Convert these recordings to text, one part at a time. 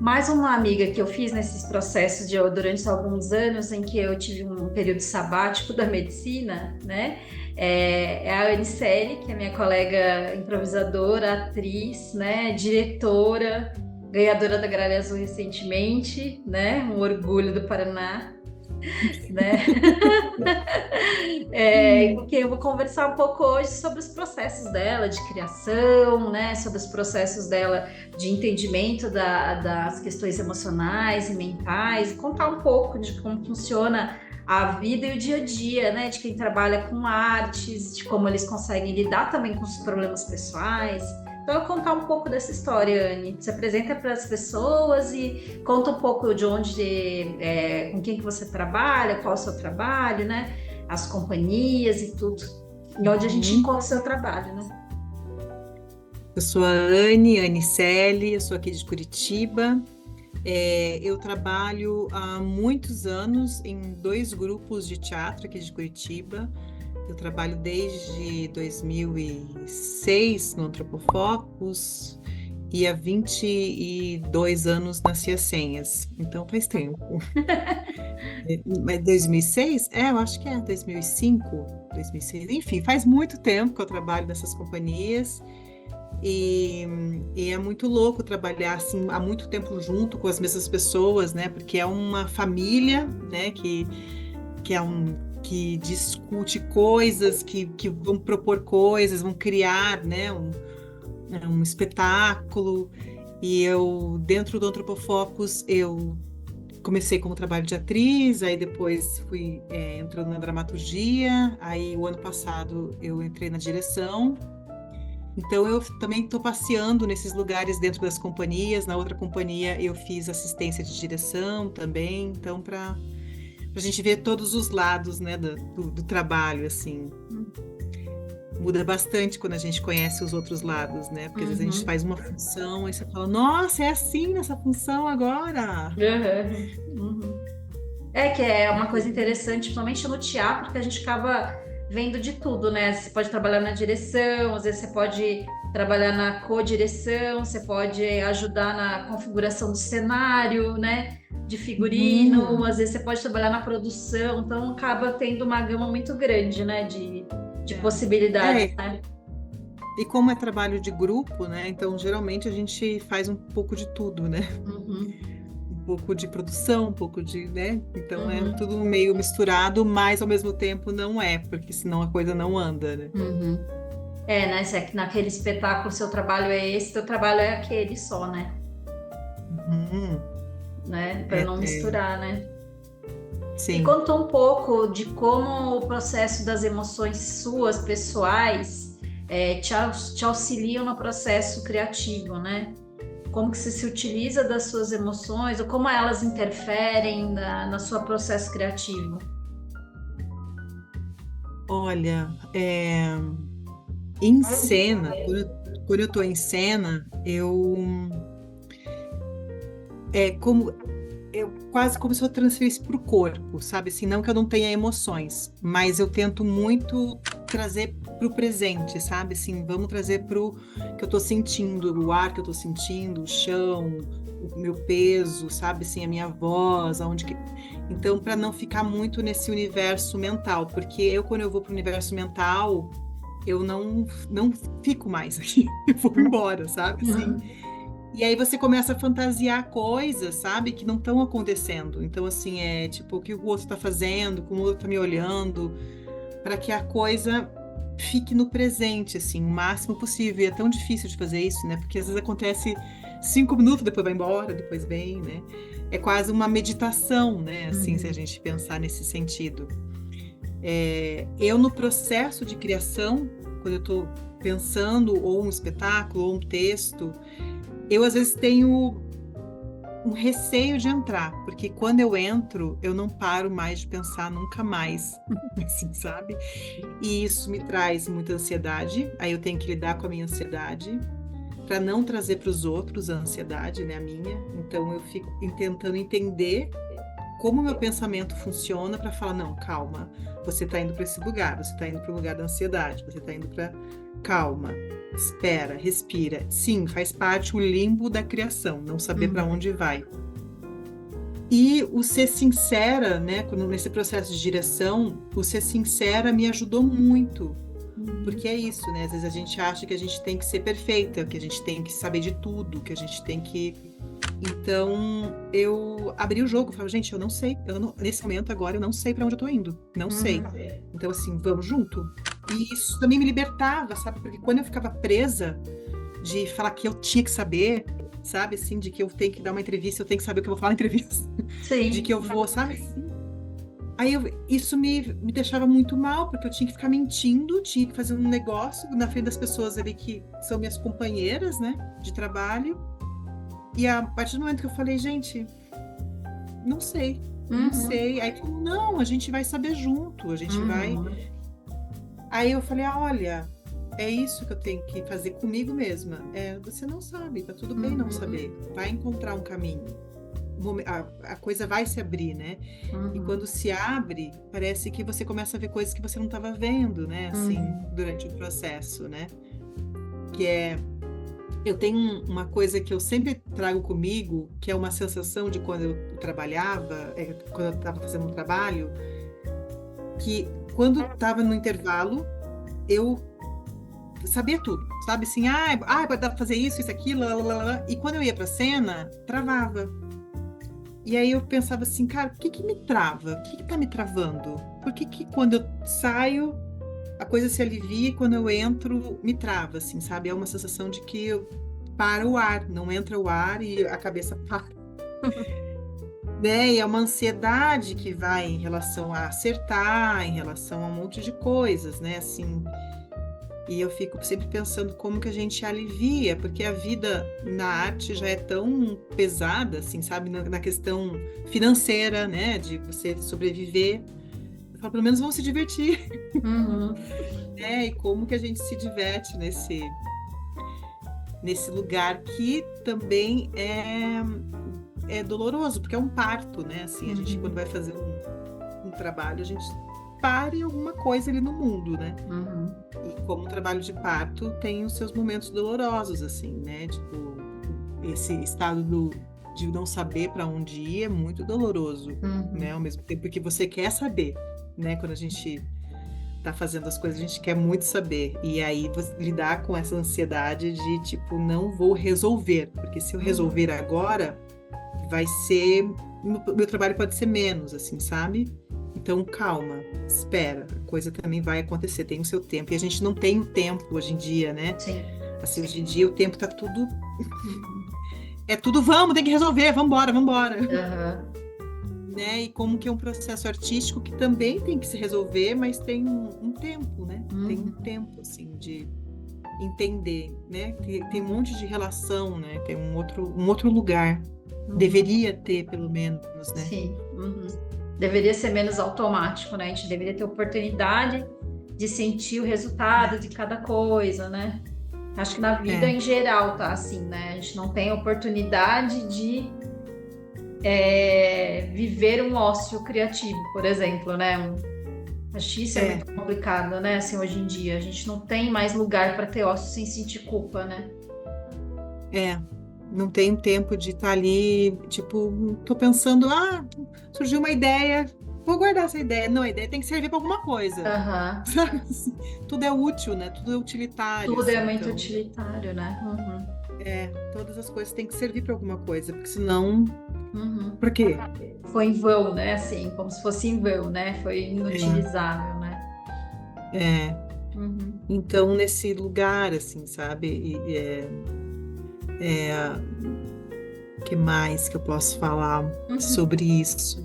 mais uma amiga que eu fiz nesses processos durante alguns anos em que eu tive um período sabático da medicina, né? É a Anicele, que é minha colega improvisadora, atriz, né? Diretora, ganhadora da Gralha Azul recentemente, né? Um orgulho do Paraná, né? Porque eu vou conversar um pouco hoje sobre os processos dela de criação, né? Sobre os processos dela de entendimento das questões emocionais e mentais, e contar um pouco de como funciona a vida e o dia a dia, né? De quem trabalha com artes, de como eles conseguem lidar também com os problemas pessoais. Então, eu vou contar um pouco dessa história, Anne. Se apresenta para as pessoas e conta um pouco de onde, com quem que você trabalha, qual é o seu trabalho, né? As companhias e tudo. E onde a gente Uhum. encontra o seu trabalho, né? Eu sou a Anne, Anicele, eu sou aqui de Curitiba. Eu trabalho há muitos anos em dois grupos de teatro aqui de Curitiba. Eu trabalho desde 2006 no Antropofocus e há 22 anos na Ciacenhas. Então faz tempo. Mas 2006? Eu acho que é 2005, 2006. Enfim, faz muito tempo que eu trabalho nessas companhias. E, e é muito louco trabalhar assim há muito tempo junto com as mesmas pessoas, né? Porque é uma família, né? Que discute coisas, que vão propor coisas, vão criar, né? Um espetáculo. E eu, dentro do Antropofocus, eu comecei como trabalho de atriz, aí depois fui entrando na dramaturgia, aí o ano passado eu entrei na direção. Então, eu também estou passeando nesses lugares dentro das companhias. Na outra companhia, eu fiz assistência de direção também. Então, para a gente ver todos os lados, né, do trabalho, assim. Muda bastante quando a gente conhece os outros lados, né? Porque às vezes a gente Uhum. faz uma função e você fala, nossa, é assim nessa função agora. Uhum. Uhum. É que é uma coisa interessante, principalmente no teatro, que a gente acaba vendo de tudo, né? Você pode trabalhar na direção, às vezes você pode trabalhar na co-direção, você pode ajudar na configuração do cenário, né? De figurino, Uhum. às vezes você pode trabalhar na produção, então acaba tendo uma gama muito grande, né? De possibilidades, É, né? e como é trabalho de grupo, né? Então, geralmente a gente faz um pouco de tudo, né? Uhum, Um pouco de produção, um pouco de, né? Então é uhum, tudo meio misturado, mas ao mesmo tempo não é, porque senão a coisa não anda, né? uhum. É, né? Se é que naquele espetáculo seu trabalho é esse, teu trabalho é aquele só, né? Uhum. Né? Para É, não misturar, né? E sim. conta um pouco de como o processo das emoções suas, pessoais, te auxiliam no processo criativo, né? Como que você se utiliza das suas emoções ou como elas interferem na sua processo criativo. Olha, em cena, quando eu estou em cena, como eu quase como se eu transferisse para o corpo, sabe? Assim, não que eu não tenha emoções, mas eu tento muito trazer para o presente, sabe? Assim, vamos trazer para o que eu estou sentindo, o ar que eu estou sentindo, o chão, o meu peso, sabe? Assim, a minha voz, aonde que. Então, para não ficar muito nesse universo mental, porque quando eu vou para o universo mental, eu não fico mais aqui, eu vou embora, sabe? Assim, Uhum. e aí você começa a fantasiar coisas, sabe, que não estão acontecendo. Então, assim, é tipo, o que o outro está fazendo, como o outro está me olhando, para que a coisa fique no presente, assim, o máximo possível. E é tão difícil de fazer isso, né? Porque às vezes acontece 5 minutos, depois vai embora, depois vem, né? É quase uma meditação, né? Assim, se a Uhum. gente pensar nesse sentido. Eu, no processo de criação, quando eu estou pensando ou um espetáculo ou um texto, eu às vezes tenho um receio de entrar, porque quando eu entro, eu não paro mais de pensar nunca mais, assim, sabe? E isso me traz muita ansiedade, aí eu tenho que lidar com a minha ansiedade, para não trazer para os outros a ansiedade, né, a minha. Então eu fico tentando entender como o meu pensamento funciona para falar, não, calma, você está indo para esse lugar, você está indo para o lugar da ansiedade, você está indo para calma, espera, respira. Sim, faz parte o limbo da criação, não saber para onde vai. E o ser sincera, né, nesse processo de direção, o ser sincera me ajudou muito. Porque é isso, né? Às vezes a gente acha que a gente tem que ser perfeita, que a gente tem que saber de tudo, que a gente tem que... Então, eu abri o jogo, falei, gente, eu não sei, nesse momento agora eu não sei para onde eu tô indo, não sei. Então, assim, vamos junto. E isso também me libertava, sabe? Porque quando eu ficava presa de falar que eu tinha que saber, sabe? Assim, de que eu tenho que dar uma entrevista, eu tenho que saber o que eu vou falar na entrevista. Sim. De que eu vou, sabe? Aí isso me deixava muito mal, porque eu tinha que ficar mentindo, tinha que fazer um negócio na frente das pessoas ali que são minhas companheiras, né, de trabalho. E a partir do momento que eu falei, gente, não sei, não sei. Aí, não, a gente vai saber junto, a gente vai... Aí eu falei, olha, é isso que eu tenho que fazer comigo mesma. Você não sabe, tá tudo bem não saber. Vai encontrar um caminho. A coisa vai se abrir, né? E quando se abre, parece que você começa a ver coisas que você não estava vendo, né? Assim, durante o processo, né? Eu tenho uma coisa que eu sempre trago comigo, que é uma sensação de quando eu trabalhava, quando eu estava fazendo um trabalho, que quando estava no intervalo, eu sabia tudo, sabe? Assim, vai dar para fazer isso, aquilo, e quando eu ia para a cena, travava. E aí eu pensava assim, cara, o que me trava? O que tá me travando? Por que quando eu saio, a coisa se alivia e quando eu entro, me trava, assim, sabe? É uma sensação de que para o ar, não entra o ar e a cabeça para. Né? E é uma ansiedade que vai em relação a acertar, em relação a um monte de coisas, né? Assim, e eu fico sempre pensando como que a gente alivia, porque a vida na arte já é tão pesada, assim, sabe? Na questão financeira, né? De você sobreviver. Eu falo, pelo menos vão se divertir. Né? E como que a gente se diverte nesse lugar que também é doloroso, porque é um parto, né? Assim, a gente, quando vai fazer um trabalho, a gente para em alguma coisa ali no mundo, né? E como o trabalho de parto tem os seus momentos dolorosos, assim, né? Tipo, esse estado de não saber para onde ir é muito doloroso, né? Ao mesmo tempo que você quer saber, né? Quando a gente tá fazendo as coisas, a gente quer muito saber. E aí você lidar com essa ansiedade de, tipo, não vou resolver, porque se eu resolver agora, vai ser... Meu trabalho pode ser menos, assim, sabe? Então, calma, espera, a coisa também vai acontecer, tem o seu tempo. E a gente não tem o tempo hoje em dia, né? Sim. Assim, hoje em dia o tempo tá tudo... É tudo, vamos, tem que resolver, vambora. Né? E como que é um processo artístico que também tem que se resolver, mas tem um tempo, né? Tem um tempo, assim, de entender, né? Tem um monte de relação, né? Tem um outro lugar. Deveria ter, pelo menos, né? Sim. Deveria ser menos automático, né? A gente deveria ter oportunidade de sentir o resultado de cada coisa, né? Acho que na vida em geral tá assim, né? A gente não tem oportunidade de viver um ócio criativo, por exemplo, né? Acho que isso é muito complicado, né? Assim, hoje em dia, a gente não tem mais lugar para ter ócio sem sentir culpa, né? Não tenho tempo de estar ali, tipo, tô pensando, surgiu uma ideia, vou guardar essa ideia. Não, a ideia tem que servir para alguma coisa. Sabe? Tudo é útil, né? Tudo é utilitário. Tudo é muito utilitário, né? Todas as coisas têm que servir para alguma coisa, porque senão... Por quê? Foi em vão, né? Assim, como se fosse em vão, né? Foi inutilizável, né? Então, nesse lugar, assim, sabe? Que mais que eu posso falar sobre isso?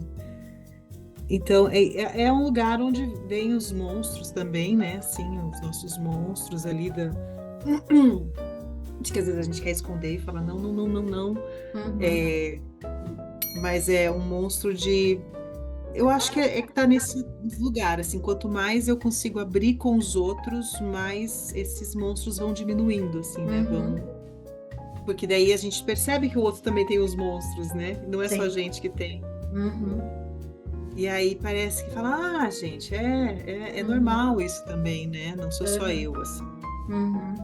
Então, é um lugar onde vêm os monstros também, né? Assim, os nossos monstros ali de que às vezes a gente quer esconder e falar não. Mas é um monstro de... Eu acho que tá nesse lugar, assim, quanto mais eu consigo abrir com os outros, mais esses monstros vão diminuindo, assim, né? Porque daí a gente percebe que o outro também tem os monstros, né? Não é só a gente que tem. E aí parece que fala, gente, é Uhum, normal isso também, né? Não sou só uhum, eu, assim. uhum.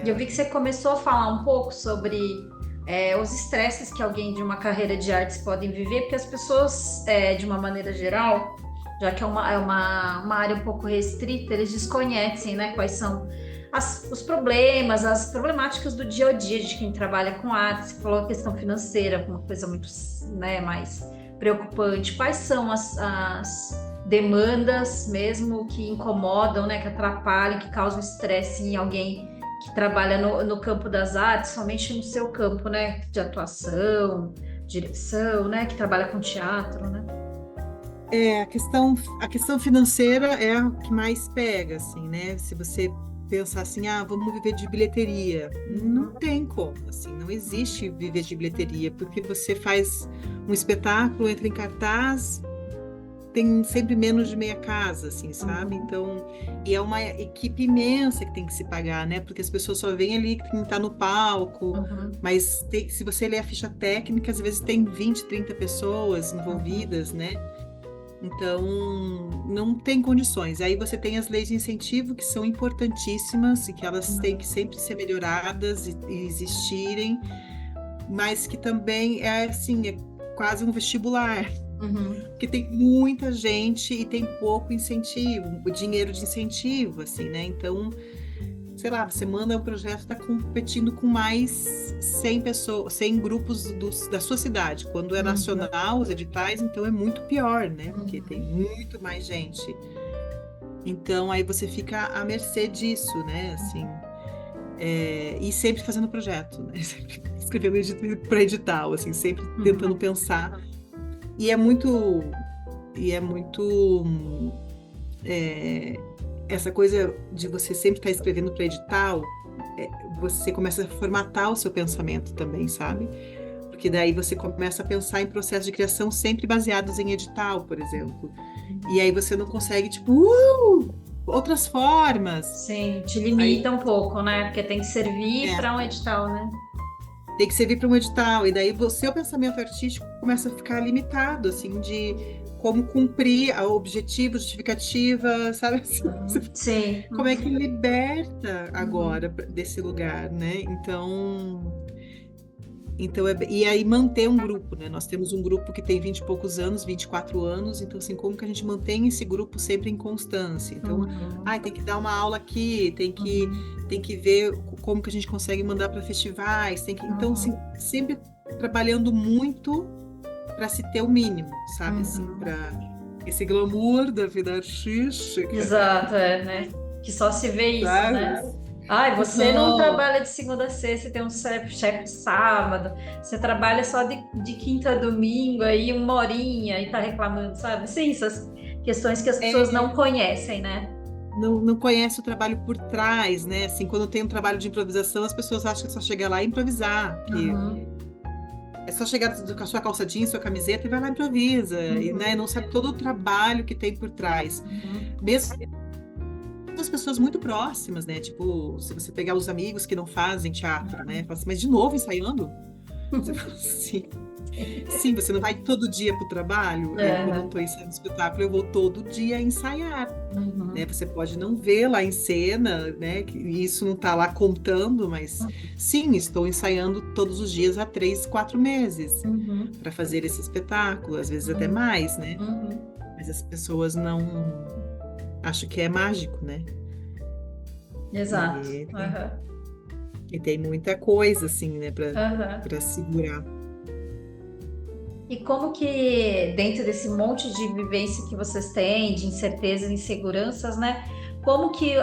E eu É, vi que você começou a falar um pouco sobre os estresses que alguém de uma carreira de artes podem viver, porque as pessoas, de uma maneira geral, já que uma área um pouco restrita, eles desconhecem, né, quais são os problemas, as problemáticas do dia a dia de quem trabalha com arte. Você falou a questão financeira, uma coisa muito, né, mais preocupante. Quais são as demandas mesmo que incomodam, né, que atrapalham, que causam estresse em alguém que trabalha no campo das artes, somente no seu campo, né, de atuação, direção, né, que trabalha com teatro, né? a questão financeira é a que mais pega, assim, né? Se você pensar assim, vamos viver de bilheteria, não Uhum, tem como, assim, não existe viver de bilheteria, porque você faz um espetáculo, entra em cartaz, tem sempre menos de meia casa, assim, sabe? uhum, Então, e é uma equipe imensa que tem que se pagar, né? Porque as pessoas só veem ali quem está no palco, uhum, mas se você ler a ficha técnica, às vezes tem 20, 30 pessoas uhum, envolvidas, né? Então, não tem condições. Aí você tem as leis de incentivo, que são importantíssimas e que elas têm que uhum, sempre ser melhoradas e existirem, mas que também é assim, é quase um vestibular, uhum, porque tem muita gente e tem pouco incentivo, o dinheiro de incentivo, assim, né? Então, sei lá, você manda um projeto, está competindo com mais 100 pessoas, 100 grupos da sua cidade. Quando é uhum, nacional, os editais, então é muito pior, né? Porque tem uhum, muito mais gente. Então, aí você fica à mercê disso, né? Assim, e sempre fazendo projeto, né? Sempre escrevendo para edital, assim, sempre tentando uhum, pensar. E é muito, e é muito essa coisa de você sempre estar escrevendo para edital, você começa a formatar o seu pensamento também, sabe? Porque daí você começa a pensar em processos de criação sempre baseados em edital, por exemplo. E aí você não consegue, tipo, outras formas. sim, te Aí limita um pouco, né? Porque tem que servir é, para um edital, né? tem que servir para um edital. E daí o seu pensamento artístico começa a ficar limitado, assim, de como cumprir a objetivo, justificativa, sabe? Assim, Uhum, sim, como é que uhum, liberta agora uhum, desse lugar, né? Então, e aí manter um grupo, né? Nós temos um grupo que tem 20 e poucos anos, 24 anos, então assim, como que a gente mantém esse grupo sempre em constância? Então, uhum, tem que dar uma aula aqui, uhum, tem que ver como que a gente consegue mandar para festivais, então assim, uhum, sempre trabalhando muito para se ter o mínimo, sabe assim, uhum. para esse glamour da vida artística, Exato, né? Que só se vê isso, sabe? né? Ai, você não Uhum. trabalha de segunda a sexta, tem um chefe de sábado, você trabalha só de quinta a domingo, aí uma horinha e tá reclamando, sabe? Sim, essas questões que as pessoas não É, conhecem, né? não conhece o trabalho por trás, né? Assim, quando tem um trabalho de improvisação, as pessoas acham que é só chegar lá e improvisar, que Uhum, é só chegar com a sua calça jeans, sua camiseta e vai lá e improvisa, e, né, uhum, não sabe todo o trabalho que tem por trás. uhum, Mesmo as pessoas muito próximas, né? Tipo, se você pegar os amigos que não fazem teatro, né? Fala assim, mas de novo ensaiando? Você fala assim, sim, você não vai todo dia para o trabalho. Eu, quando eu é, estou ensaiando espetáculo, eu vou todo dia ensaiar. Né? uhum, Você pode não ver lá em cena, né? Que isso não está lá contando, mas sim, estou ensaiando todos os dias há 3, 4 meses uhum, para fazer esse espetáculo, às vezes até uhum, mais, né? uhum. Mas as pessoas não acham que é mágico, né? Exato. E tem, Aham, e tem muita coisa assim, né, aham. para segurar. E como que, dentro desse monte de vivência que vocês têm, de incertezas e inseguranças, né? Como que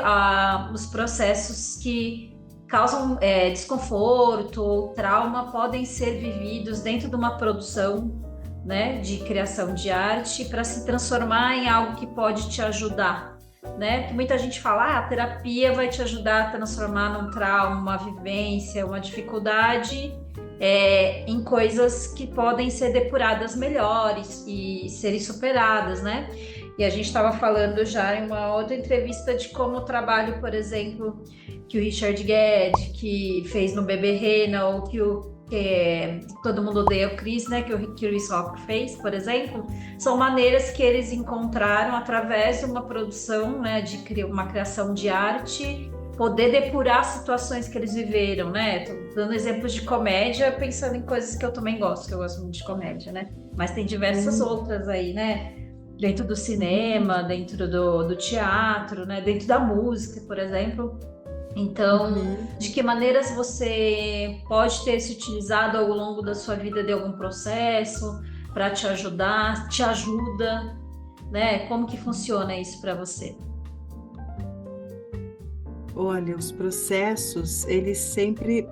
os processos que causam desconforto ou trauma podem ser vividos dentro de uma produção, né, de criação de arte para se transformar em algo que pode te ajudar, né? Que muita gente fala, a terapia vai te ajudar a transformar num trauma, uma vivência, uma dificuldade em coisas que podem ser depuradas melhores e serem superadas, né? E a gente estava falando já em uma outra entrevista de como o trabalho, por exemplo, que o Richard Guedes, que fez no Bebê Rena, ou que o que Todo Mundo Odeia o Chris, né, que o Chris Rock fez, por exemplo, são maneiras que eles encontraram através de uma produção, né, uma criação de arte, poder depurar situações que eles viveram, né? Tô dando exemplos de comédia, pensando em coisas que eu também gosto, que eu gosto muito de comédia, né? Mas tem diversas outras aí, né? Dentro do cinema, dentro do teatro, né? Dentro da música, por exemplo. Então, de que maneiras você pode ter se utilizado ao longo da sua vida de algum processo para te ajudar, te ajuda, né? Como que funciona isso para você? Olha, os processos, eles sempre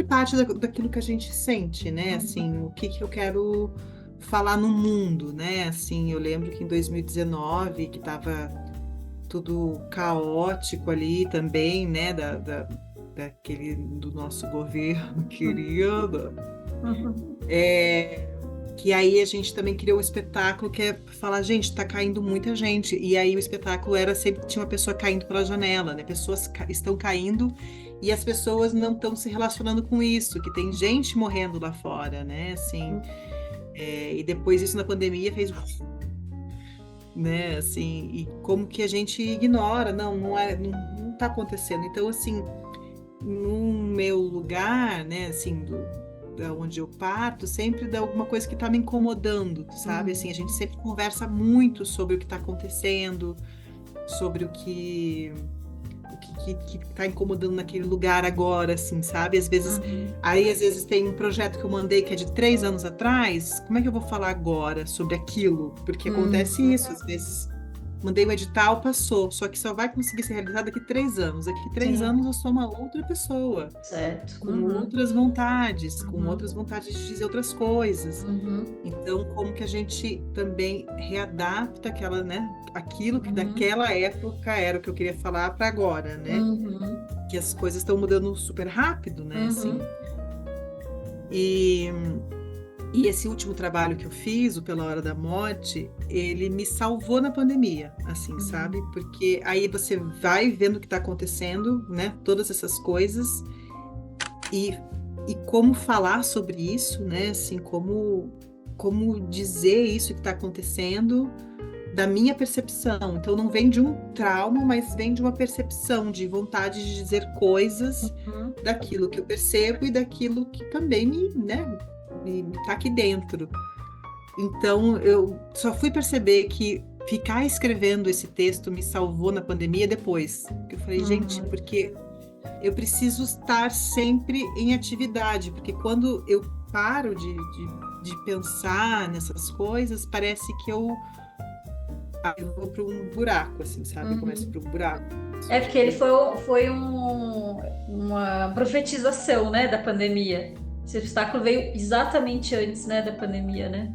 parte daquilo que a gente sente, né? Assim, o que eu quero falar no mundo, né? Assim, eu lembro que em 2019, que estava tudo caótico ali também, né? Daquele do nosso governo querido. Que aí a gente também criou um espetáculo que é falar, gente, tá caindo muita gente. E aí o espetáculo era sempre tinha uma pessoa caindo pela janela, né? Pessoas estão caindo e as pessoas não estão se relacionando com isso, que tem gente morrendo lá fora, né? Assim, e depois isso na pandemia fez, né? Assim, e como que a gente ignora? Não tá acontecendo. Então, assim, no meu lugar, né? Assim, da onde eu parto, sempre dá alguma coisa que está me incomodando, sabe? Assim, a gente sempre conversa muito sobre o que está acontecendo, sobre o que está incomodando naquele lugar agora, assim, sabe? Às vezes, às vezes tem um projeto que eu mandei que é de 3 anos atrás, como é que eu vou falar agora sobre aquilo? Porque acontece isso, às vezes mandei o edital, passou, só que só vai conseguir ser realizado daqui 3 anos. Daqui 3 anos eu sou uma outra pessoa, Certo. com outras vontades, com outras vontades de dizer outras coisas. Então, como que a gente também readapta aquilo que daquela época era o que eu queria falar para agora, né? Que as coisas estão mudando super rápido, né? Assim. E esse último trabalho que eu fiz, o Pela Hora da Morte, ele me salvou na pandemia, assim, sabe? Porque aí você vai vendo o que está acontecendo, né? Todas essas coisas e como falar sobre isso, né? Assim, como dizer isso que está acontecendo da minha percepção. Então, não vem de um trauma, mas vem de uma percepção, de vontade de dizer coisas daquilo que eu percebo e daquilo que também me tá aqui dentro. Então, eu só fui perceber que ficar escrevendo esse texto me salvou na pandemia depois. Que eu falei, gente, porque eu preciso estar sempre em atividade, porque quando eu paro de pensar nessas coisas, parece que eu vou para um buraco, assim, sabe? Eu começo para um buraco. É porque ele foi uma profetização, né, da pandemia. Esse obstáculo veio exatamente antes, né, da pandemia, né?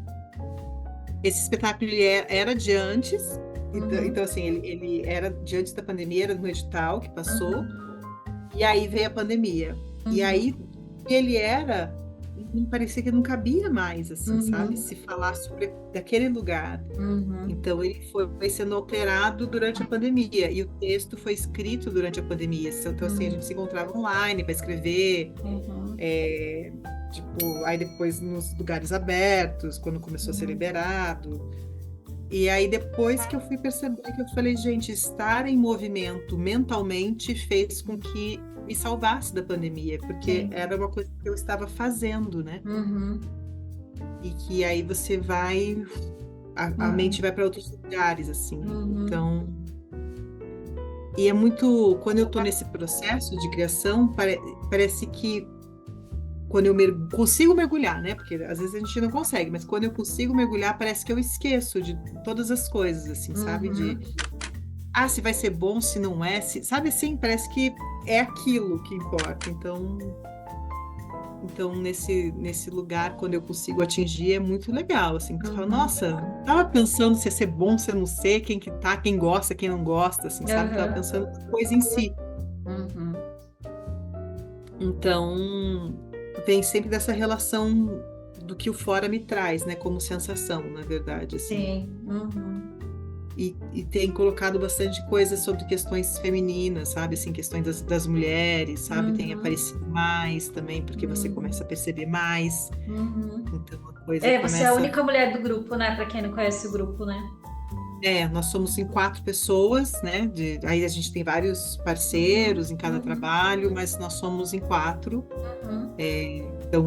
Esse espetáculo ele era de antes, então assim, ele era de antes da pandemia, era no edital que passou, e aí veio a pandemia. E aí ele não parecia que não cabia mais, assim, sabe? Se falar sobre daquele lugar. Então ele foi sendo alterado durante a pandemia, e o texto foi escrito durante a pandemia. Então assim, a gente se encontrava online para escrever, tipo, aí depois nos lugares abertos, quando começou a ser liberado. E aí depois que eu fui perceber que eu falei, gente, estar em movimento mentalmente fez com que me salvasse da pandemia, porque era uma coisa que eu estava fazendo, né? E que aí você vai, a mente vai para outros lugares, assim. Então, e é muito, quando eu estou nesse processo de criação, parece que quando eu consigo mergulhar, né? Porque às vezes a gente não consegue, mas quando eu consigo mergulhar, parece que eu esqueço de todas as coisas, assim, sabe? Se vai ser bom, se não é, sabe assim? Parece que é aquilo que importa. Então nesse lugar, quando eu consigo atingir, é muito legal, assim. Você fala, nossa, tava pensando se ia ser bom, se eu não sei, quem gosta, quem não gosta, assim, sabe? Tava pensando na coisa em si. Então, vem sempre dessa relação do que o fora me traz, né? Como sensação, na verdade, assim. Sim. e tem colocado bastante coisa sobre questões femininas, sabe? Assim, questões das mulheres, sabe? Tem Uhum, aparecido mais também, porque você uhum, começa a perceber mais. uhum. Então a coisa É, você é a começa. única mulher do grupo, né? Para quem não conhece o grupo, né? Nós somos em 4 pessoas, né? Aí a gente tem vários Uhum, parceiros em cada uhum, trabalho, mas nós somos em 4. uhum, Então,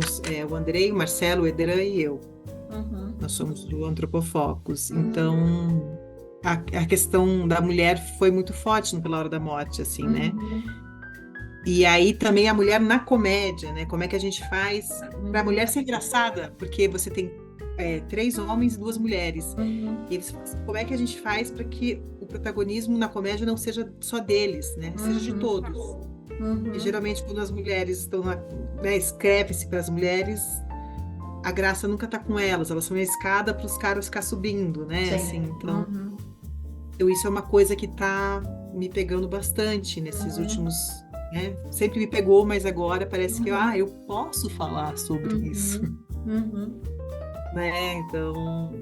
o Andrei, o Marcelo, o Ederan e eu. uhum, Nós somos do Antropofocus. uhum, Então, a questão da mulher foi muito forte no Pela Hora da Morte, assim, né? uhum, E aí também a mulher na comédia, né? Como é que a gente faz para a mulher uhum, ser engraçada? Porque você tem 3 homens e 2 mulheres. uhum, E aí você fala assim, como é que a gente faz para que o protagonismo na comédia não seja só deles, né? Seja de uhum, todos. E uhum. geralmente quando as mulheres estão né, escreve-se para as mulheres, a graça nunca está com elas, elas são a escada para os caras ficar subindo, né? Assim, Sim. então, Uhum, isso é uma coisa que está me pegando bastante nesses uhum, últimos, né? Sempre me pegou, mas agora parece que uhum, eu posso falar sobre isso, uhum, uhum. né? Então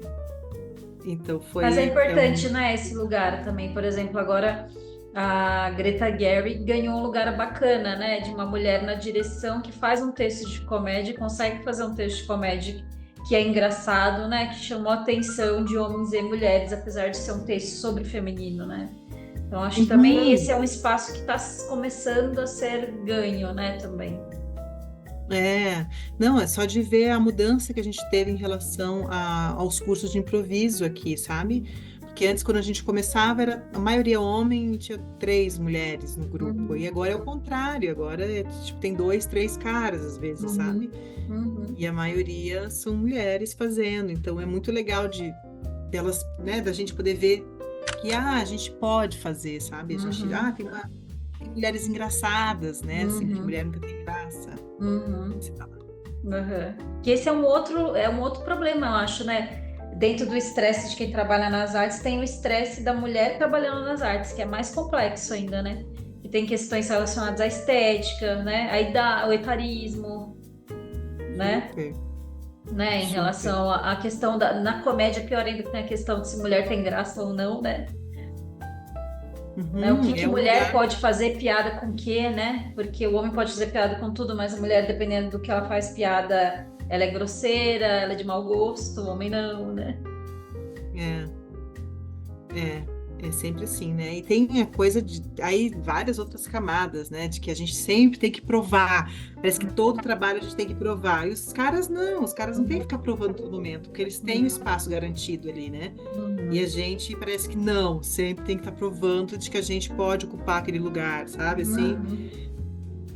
Mas é foi importante, né, esse lugar também. Por exemplo, agora a Greta Gerwig ganhou um lugar bacana, né, de uma mulher na direção que faz um texto de comédia, consegue fazer um texto de comédia que é engraçado, né, que chamou a atenção de homens e mulheres, apesar de ser um texto sobre feminino, né. Então acho que também esse Uhum. é um espaço que está começando a ser ganho, né, também. Não, é só de ver a mudança que a gente teve em relação aos cursos de improviso aqui, sabe? Porque antes, quando a gente começava, era a maioria homem e tinha 3 mulheres no grupo. E Uhum, agora é o contrário, agora tipo, tem 2, 3 caras às vezes, uhum, sabe? uhum, E a maioria são mulheres fazendo. Então é muito legal delas, né, da gente poder ver que a gente pode fazer, sabe? A gente, uhum, tem mulheres engraçadas, né? Assim, porque uhum, mulher nunca tem graça. uhum. Uhum. Que esse é um outro problema, eu acho, né? Dentro do estresse de quem trabalha nas artes, tem o estresse da mulher trabalhando nas artes, que é mais complexo ainda, né? E tem questões relacionadas à estética, né? Aí dá o etarismo, né? Super, Né? Em super. relação à questão da... Na comédia, pior ainda que tem a questão de se mulher tem graça ou não, né? Né? O que que É um mulher lugar. pode fazer piada com o quê, né? Porque o homem pode fazer piada com tudo, mas a mulher, dependendo do que ela faz piada, ela é grosseira, ela é de mau gosto, o homem não, né? É, é, é sempre assim, né? E tem a coisa de aí várias outras camadas, né? De que a gente sempre tem que provar. Parece que todo trabalho a gente tem que provar. E os caras não têm que Uhum, ficar provando todo momento, porque eles têm o uhum, espaço garantido ali, né? E a uhum, gente parece que não, sempre tem que estar provando de que a gente pode ocupar aquele lugar, sabe? Assim, uhum.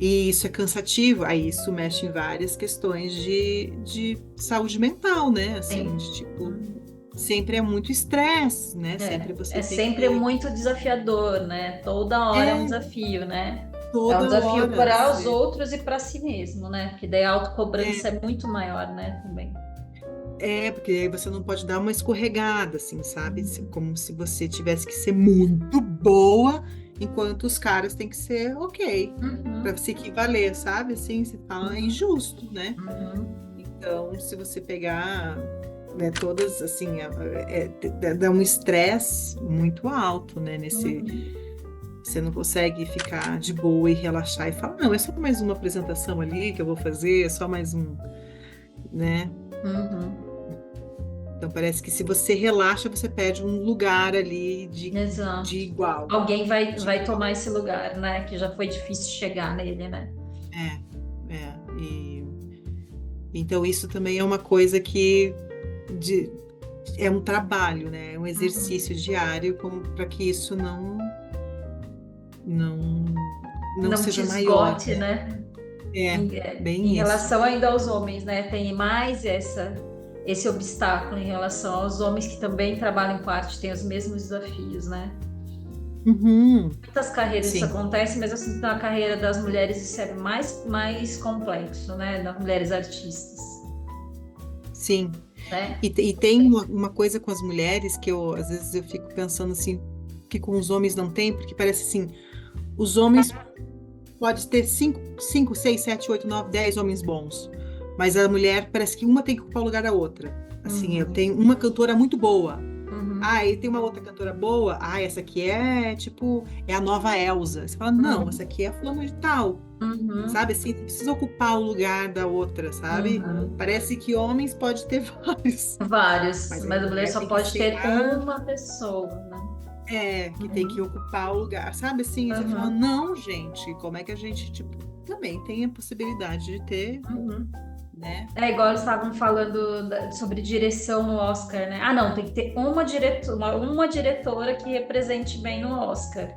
e isso é cansativo, aí isso mexe em várias questões de saúde mental, né? Assim, Sim. de tipo, Uhum. sempre é muito estresse, né? Sempre É você tem sempre que. muito desafiador, né? Toda hora é um É, desafio, né? É um toda desafio hora. para os outros e para si mesmo, né? Porque daí a autocobrança É, é muito maior, né? Também. porque aí você não pode dar uma escorregada, assim, sabe? Uhum. Como se você tivesse que ser muito boa, enquanto os caras têm que ser ok, para Uhum. se equivaler, sabe? Assim, você fala, é Uhum. injusto, né? Uhum. Então, se você pegar, né, todas, assim, dá um estresse muito alto, né, Uhum. você não consegue ficar de boa e relaxar e falar, não, é só mais uma apresentação ali que eu vou fazer, é só mais um, né? Uhum. Então, parece que se você relaxa, você perde um lugar ali de Exato. igual, Alguém de vai igual. tomar esse lugar, né? Que já foi difícil chegar nele, né? Então, isso também é uma coisa de, é um trabalho, né? É um Uhum. exercício diário para que isso não, não Não te seja maior, esgote, né? né? Em Bem isso. relação ainda aos homens, né? Tem mais esse obstáculo em relação aos homens que também trabalham com arte, têm os mesmos desafios, né? Uhum, Muitas carreiras isso sim, acontece, mas eu sinto que na carreira das mulheres isso é mais complexo, né? Das mulheres artistas, sim. né? E tem uma coisa com as mulheres que às vezes eu fico pensando assim, que com os homens não tem, porque parece assim, os homens pode ter 5, 6, 7, 8, 9, 10 homens bons, mas a mulher parece que uma tem que ocupar o lugar da outra. Assim, eu Uhum, tenho uma cantora muito boa, Uhum, Ah, e tem uma outra cantora boa. Ah, essa aqui é tipo, é a nova Elsa. Você fala, não, essa uhum, aqui é a fulana de tal. uhum, Sabe assim, não precisa ocupar o lugar da outra, sabe? uhum. Parece que homens pode ter vários, Vários, mas aí mas a a mulher mulher só tem que pode ser ter a uma pessoa, né? que tem que Uhum, ocupar o lugar, sabe assim? E você fala, uhum, não, gente, como é que a gente, tipo, também tem a possibilidade de ter, uhum. né? É igual eles estavam falando sobre direção no Oscar, né? Ah, não, tem que ter uma diretora que represente bem no Oscar.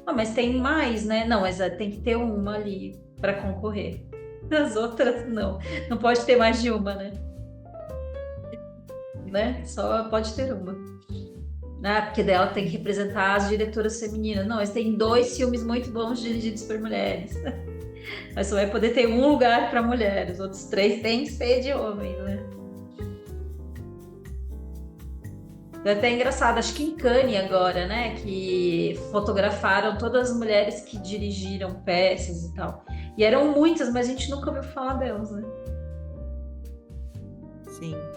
Ah, mas tem mais, né? Não, mas tem que ter uma ali para concorrer. As outras não. Não pode ter mais de uma, né? Só pode ter uma. Ah, porque dela tem que representar as diretoras femininas. Não, mas tem dois filmes muito bons dirigidos por mulheres. Mas só vai poder ter um lugar para mulheres. Os outros três têm que ser de homens, né? É até engraçado, acho que em Cannes agora, né? Que fotografaram todas as mulheres que dirigiram peças e tal. E eram muitas, mas a gente nunca ouviu falar delas, né? Sim.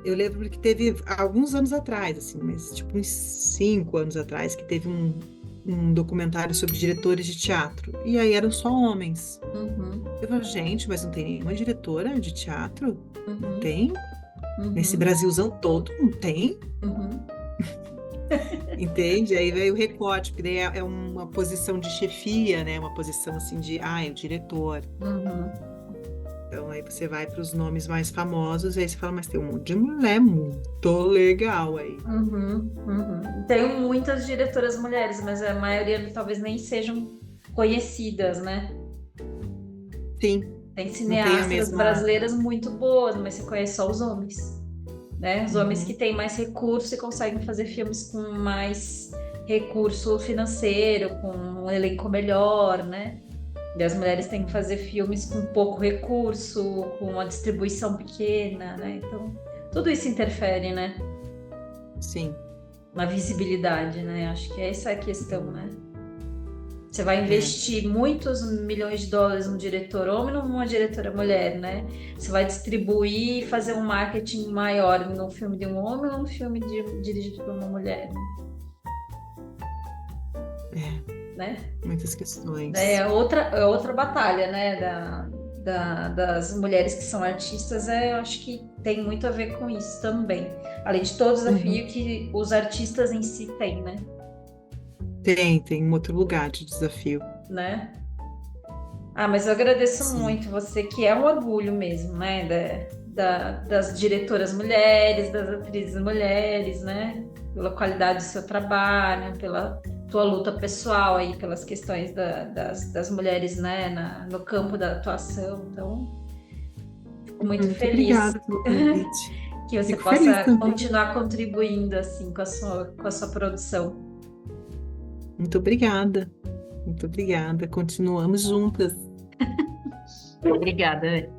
Eu lembro que teve alguns anos atrás, assim, mas tipo uns 5 anos atrás, que teve um documentário sobre diretores de teatro. E aí eram só homens. Uhum, Eu falo, gente, mas não tem nenhuma diretora de teatro? Não uhum, tem? Nesse uhum, Brasilzão todo, não tem? uhum, Entende? Aí veio o recorte, porque daí é uma posição de chefia, né? Uma posição assim de, é o diretor. uhum, Então aí você vai para os nomes mais famosos, e aí você fala, mas tem um monte de mulher muito legal aí. uhum, uhum. Tem muitas diretoras mulheres, mas a maioria talvez nem sejam conhecidas, né? Sim, Tem não tem a cineastas mesma. brasileiras muito boas, mas você conhece só os homens, né? Os homens que Uhum, têm mais recurso e conseguem fazer filmes com mais recurso financeiro, com um elenco melhor, né? E as mulheres têm que fazer filmes com pouco recurso, com uma distribuição pequena, né? Então, tudo isso interfere, né? sim, Na visibilidade, né? Acho que essa é a questão, né? Você vai é, investir muitos milhões de dólares num diretor homem ou numa diretora mulher, né? Você vai distribuir e fazer um marketing maior num filme de um homem ou num filme dirigido por uma mulher, é, né? muitas É questões. outra batalha, né? Das mulheres que são artistas, eu acho que tem muito a ver com isso também. Além de todo o Uhum. desafio que os artistas em si têm, né? Tem um outro lugar de desafio. Né? Ah, mas eu agradeço Sim. muito você, que é um orgulho mesmo, né? Das diretoras mulheres, das atrizes mulheres, né? Pela qualidade do seu trabalho, pela tua luta pessoal aí, pelas questões das mulheres, né? No campo da atuação. Então, fico muito Muito feliz obrigada pelo convite. que você Fico feliz possa também. continuar contribuindo assim com a sua produção. Muito obrigada. Muito obrigada. Continuamos juntas. Obrigada, Anne.